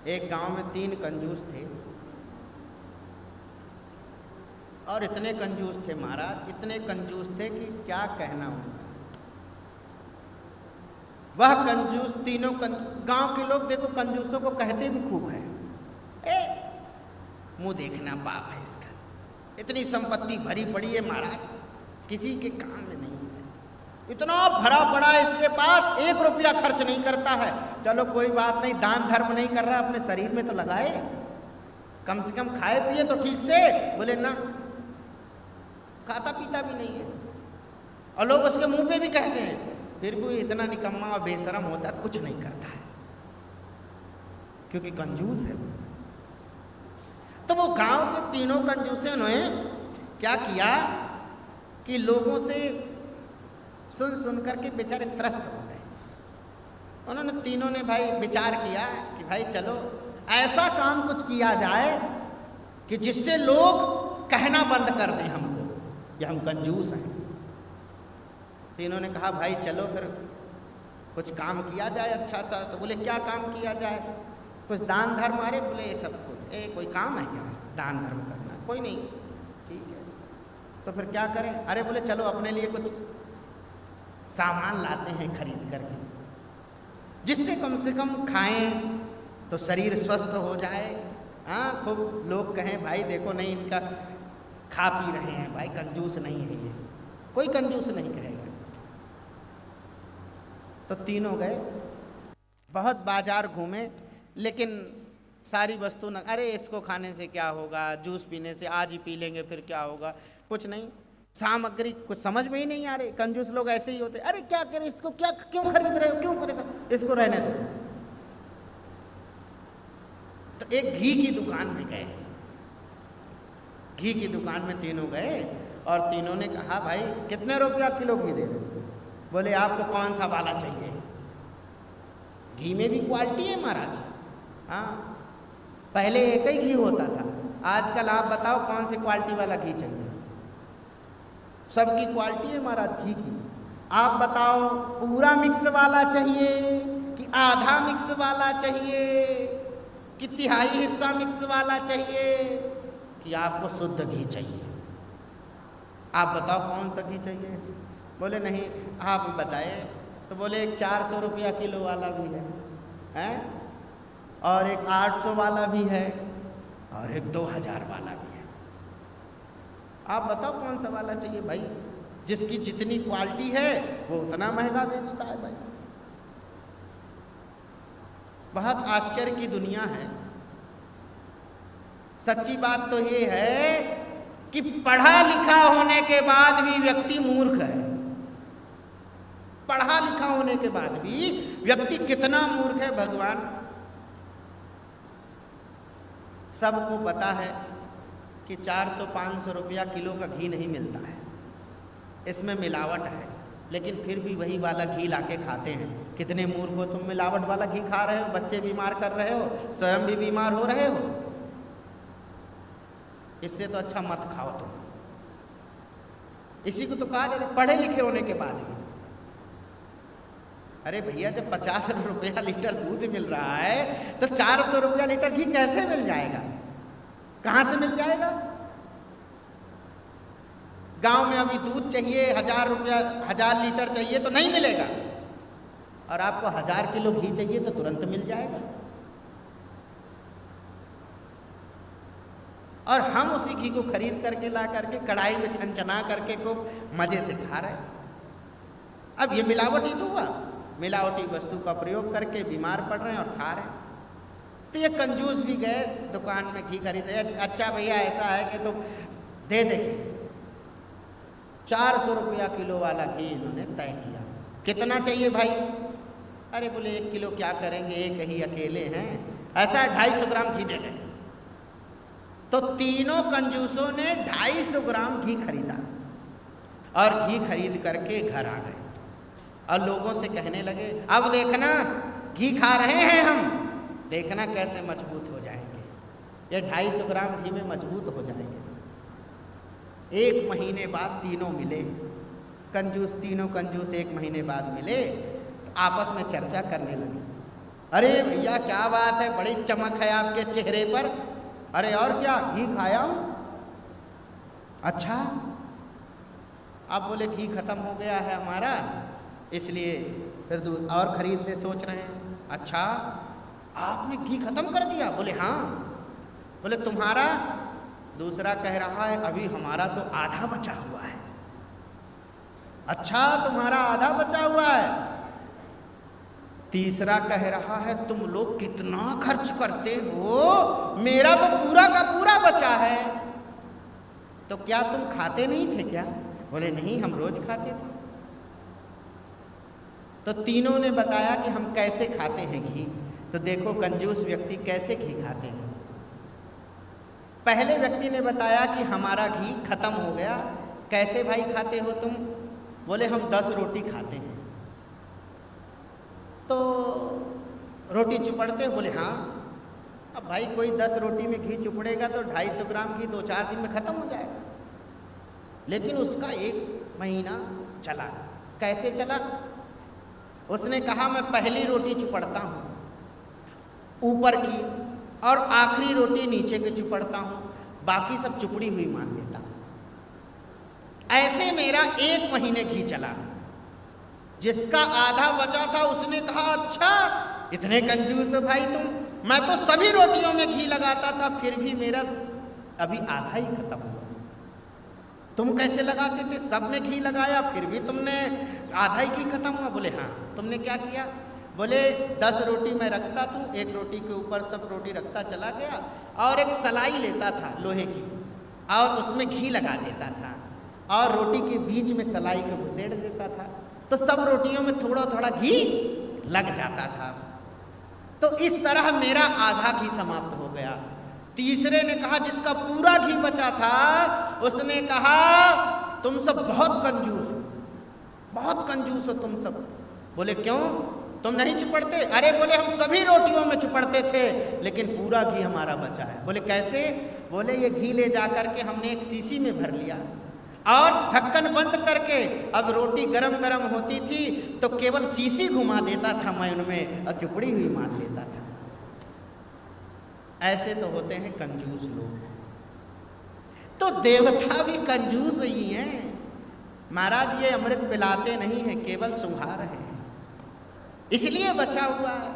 एक गांव में 3 कंजूस थे और इतने कंजूस थे महाराज, इतने कंजूस थे कि क्या कहना उनका। वह कंजूस तीनों गांव के लोग देखो कंजूसों को कहते भी खूब है, ए मुंह देखना पाप है इसका, इतनी संपत्ति भरी पड़ी है महाराज, किसी के काम में नहीं है, इतना भरा पड़ा है इसके पास, 1 रुपया खर्च नहीं करता है। चलो कोई बात नहीं, दान धर्म नहीं कर रहा, अपने शरीर में तो लगाए, कम से कम खाए पिए तो ठीक से। बोले ना, खाता पीता भी नहीं है, और लोग उसके मुंह पे भी कहते हैं, फिर भी इतना निकम्मा और बेशरम होता है, कुछ नहीं करता है, क्योंकि कंजूस है। तो वो गांव के तीनों कंजूसों ने क्या किया कि लोगों से सुन करके बेचारे त्रस्त हो गए। उन्होंने तीनों ने भाई विचार किया कि भाई चलो ऐसा काम कुछ किया जाए कि जिससे लोग कहना बंद कर दें हमको कि हम कंजूस हैं। तीनों ने कहा भाई चलो फिर कुछ काम किया जाए अच्छा सा। तो बोले क्या काम किया जाए, कुछ दान धर्म। अरे बोले ये सब कुछ कोई काम है क्या दान धर्म करना, कोई नहीं, ठीक है तो फिर क्या करें। अरे बोले चलो अपने लिए कुछ सामान लाते हैं खरीद करके, जिससे कम से कम खाएं तो शरीर स्वस्थ हो जाए। हाँ खूब लोग कहें भाई देखो नहीं इनका खा पी रहे हैं, भाई कंजूस नहीं है ये, कोई कंजूस नहीं कहेगा। तो तीनों गए, बहुत बाजार घूमे, लेकिन सारी वस्तु न, अरे इसको खाने से क्या होगा, जूस पीने से आज ही पी लेंगे फिर क्या होगा, कुछ नहीं, सामग्री कुछ समझ में ही नहीं आ रही। कंजूस लोग ऐसे ही होते, अरे क्या करें इसको, क्या क्यों खरीद रहे हो, क्यों करे, इसको रहने दो। तो एक घी की दुकान में गए, घी की दुकान में तीनों गए और तीनों ने कहा भाई कितने रुपया किलो घी दे रहे हो। बोले आपको कौन सा वाला चाहिए, घी में भी क्वालिटी है महाराज। हाँ पहले एक ही घी होता था, आजकल आप बताओ कौन सी क्वालिटी वाला घी चाहिए, सबकी क्वालिटी है महाराज घी की। आप बताओ पूरा मिक्स वाला चाहिए कि आधा मिक्स वाला चाहिए कि तिहाई हिस्सा मिक्स वाला चाहिए कि आपको शुद्ध घी चाहिए, आप बताओ कौन सा घी चाहिए। बोले नहीं आप बताए। तो बोले एक 400 रुपया किलो वाला भी है और एक 800 वाला भी है और एक 2000 वाला भी है, आप बताओ कौन सा वाला चाहिए। भाई जिसकी जितनी क्वालिटी है वो उतना महंगा बेचता है भाई। बहुत आश्चर्य की दुनिया है। सच्ची बात तो ये है कि पढ़ा लिखा होने के बाद भी व्यक्ति मूर्ख है। पढ़ा लिखा होने के बाद भी व्यक्ति कितना मूर्ख है भगवान सबको पता है कि 400-500 रुपया किलो का घी नहीं मिलता है, इसमें मिलावट है, लेकिन फिर भी वही वाला घी लाके खाते हैं। कितने मूर्ख हो तुम, मिलावट वाला घी खा रहे हो, बच्चे बीमार कर रहे हो, स्वयं भी बीमार हो रहे हो। इससे तो अच्छा मत खाओ तुम। इसी को तो कहा जाता पढ़े लिखे होने के बाद भी। अरे भैया जब 50 रुपया लीटर दूध मिल रहा है तो 400 रुपया लीटर घी कैसे मिल जाएगा, कहाँ से मिल जाएगा। गांव में अभी दूध चाहिए 1000 लीटर चाहिए तो नहीं मिलेगा, और आपको 1000 किलो घी चाहिए तो तुरंत मिल जाएगा। और हम उसी घी को खरीद करके ला करके कढ़ाई में छनछना करके खूब मजे से खा रहे हैं। अब ये मिलावट ही तो हुआ, मिलावटी वस्तु का प्रयोग करके बीमार पड़ रहे हैं और खा रहे हैं। तो ये कंजूस भी गए दुकान में घी खरीदे, अच्छा भैया ऐसा है कि तो दे देंगे। 400 रुपया किलो वाला घी इन्होंने तय किया। कितना चाहिए भाई, अरे बोले 1 किलो क्या करेंगे, एक ही अकेले हैं, ऐसा 250 ग्राम घी दे दें। तो तीनों कंजूसों ने 250 ग्राम घी खरीदा और घी खरीद करके घर आ गए और लोगों से कहने लगे अब देखना घी खा रहे हैं हम, देखना कैसे मजबूत हो जाएंगे, ये 250 ग्राम घी में मजबूत हो जाएंगे। 1 महीने बाद तीनों मिले, तीनों कंजूस 1 महीने बाद मिले, तो आपस में चर्चा करने लगे। अरे भैया क्या बात है, बड़ी चमक है आपके चेहरे पर। अरे और क्या, घी खाया हूं। अच्छा, आप बोले घी खत्म हो गया है हमारा, इसलिए फिर और खरीदने सोच रहे हैं। अच्छा, आपने घी खत्म कर दिया? बोले हाँ। बोले तुम्हारा? दूसरा कह रहा है अभी हमारा तो आधा बचा हुआ है। अच्छा, तुम्हारा आधा बचा हुआ है। तीसरा कह रहा है तुम लोग कितना खर्च करते हो, मेरा तो पूरा का पूरा बचा है। तो क्या तुम खाते नहीं थे क्या? बोले नहीं, हम रोज खाते थे। तो तीनों ने बताया कि हम कैसे खाते हैं घी। तो देखो कंजूस व्यक्ति कैसे घी खाते हैं। पहले व्यक्ति ने बताया कि हमारा घी खत्म हो गया। कैसे भाई खाते हो तुम? बोले हम 10 रोटी खाते हैं। तो रोटी चुपड़ते हो? बोले हाँ। अब भाई कोई 10 रोटी में घी चुपड़ेगा तो 250 ग्राम घी 2-4 दिन में खत्म हो जाएगा। लेकिन उसका 1 महीना चला। कैसे चला? उसने कहा मैं पहली रोटी चुपड़ता हूँ ऊपर की, और आखिरी रोटी नीचे की चुपड़ता हूँ, बाकी सब चुपड़ी हुई मान लेता हूँ। ऐसे मेरा 1 महीने घी चला। जिसका आधा बचा था उसने कहा अच्छा इतने कंजूस हो भाई तुम, मैं तो सभी रोटियों में घी लगाता था फिर भी मेरा अभी आधा ही खत्म हुआ। तुम कैसे लगाते थे? सब में घी लगाया फिर भी तुमने आधा ही घी खत्म हुआ। बोले हाँ। तुमने क्या किया? बोले 10 रोटी मैं रखता था, 1 रोटी के ऊपर सब रोटी रखता चला गया, और एक सलाई लेता था लोहे की, और उसमें घी लगा देता था, और रोटी के बीच में सलाई को घुसेड़ देता था, तो सब रोटियों में थोड़ा थोड़ा घी लग जाता था। तो इस तरह मेरा आधा घी समाप्त हो गया। तीसरे ने कहा जिसका पूरा घी बचा था, उसने कहा तुम सब बहुत कंजूस हो, बहुत कंजूस हो तुम सब। बोले क्यों, तुम नहीं चुपड़ते? अरे बोले हम सभी रोटियों में चुपड़ते थे लेकिन पूरा घी हमारा बचा है। बोले कैसे? बोले ये घी ले जाकर के हमने एक शीशी में भर लिया, और ढक्कन बंद करके अब रोटी गरम गरम होती थी तो केवल शीशी घुमा देता था मैं उनमें, और चुपड़ी हुई मान लेता था। ऐसे तो होते हैं कंजूस लोग। तो देवता भी कंजूस ही हैं। महाराज ये अमृत पिलाते नहीं है, केवल सुंघा रहे हैं, इसलिए बचा हुआ है।